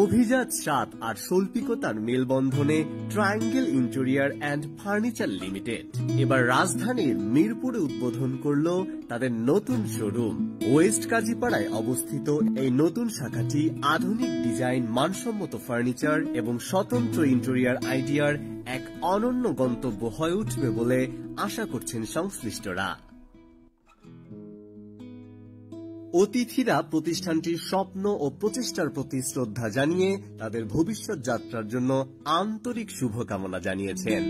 অভিজাত স্বাদ আর শৈল্পিকতার মেলবন্ধনে Triangle Interior and Furniture Limited এবার রাজধানীর মিরপুরে উদ্বোধন করল তাদের নতুন শোরুম। ওয়েস্ট কাজীপাড়ায় অবস্থিত এই নতুন শাখাটি আধুনিক ডিজাইন, মানসম্মত ফার্নিচার এবং স্বতন্ত্র ইন্টেরিয়র আইডিয়ার এক অনন্য গন্তব্য হয়ে উঠবে বলে আশা করছেন সংশ্লিষ্টরা। অতিথিরা প্রতিষ্ঠানটির স্বপ্ন ও প্রচেষ্টার প্রতি শ্রদ্ধা জানিয়ে তাদের ভবিষ্যৎ যাত্রার জন্য আন্তরিক শুভকামনা জানিয়েছেন।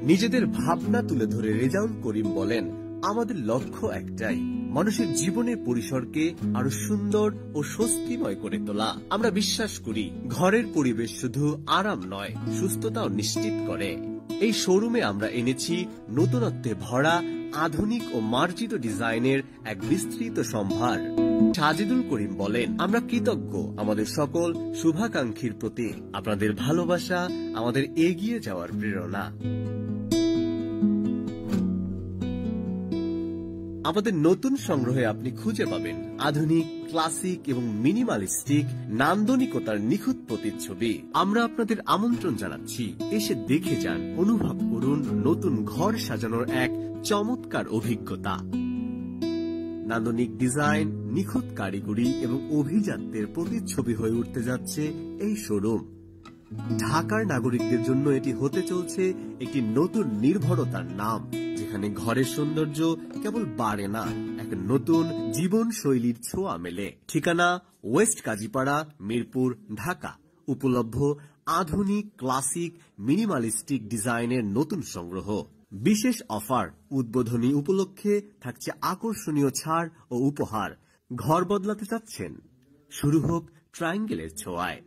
নিজেদের ভাবনা তুলে ধরে রেজাউল করিম বলেন, আমাদের লক্ষ্য একটাই, মানুষের জীবনের পরিসরকে আরো সুন্দর ও স্বস্তিময় করে তোলা। আমরা বিশ্বাস করি ঘরের পরিবেশ শুধু আরাম নয়, সুস্থতাও নিশ্চিত করে। এই শোরুমে আমরা এনেছি নতুনত্বে ভরা আধুনিক ও মার্জিত ডিজাইনের এক বিস্তৃত সম্ভার। সাজিদুল করিম বলেন, আমরা কৃতজ্ঞ আমাদের সকল শুভাকাঙ্ক্ষীর প্রতি। আপনাদের ভালোবাসা আমাদের এগিয়ে যাওয়ার প্রেরণা। আমাদের নতুন সংগ্রহে আপনি খুঁজে পাবেন আধুনিক, ক্লাসিক এবং মিনিমালিস্টিক নান্দনিকতার নিখুঁত প্রতিচ্ছবি। আমরা আপনাদের আমন্ত্রণ জানাচ্ছি, এসে দেখে যান, অনুভব করুন নতুন ঘর সাজানোর এক চমৎকার অভিজ্ঞতা। নান্দনিক ডিজাইন, নিখুঁত কারিগরি এবং অভিজাত্যের প্রতিচ্ছবি হয়ে উঠতে যাচ্ছে এই শোরুম। ঢাকার নাগরিকদের জন্য এটি হতে চলছে একটি নতুন নির্ভরতার নাম, যেখানে ঘরের সৌন্দর্য কেবল বাড়ে না, এক নতুন জীবনশৈলীর ছোঁয়া মেলে। ঠিকানা ওয়েস্ট কাজীপাড়া, মিরপুর, ঢাকা। উপলব্ধ আধুনিক, ক্লাসিক, মিনিমালিস্টিক ডিজাইনের নতুন সংগ্রহ। বিশেষ অফার, উদ্বোধনী উপলক্ষে থাকছে আকর্ষণীয় ছাড় ও উপহার। ঘর বদলাতে চাচ্ছেন? শুরু হোক ট্রায়াঙ্গেলের ছোঁয়ায়।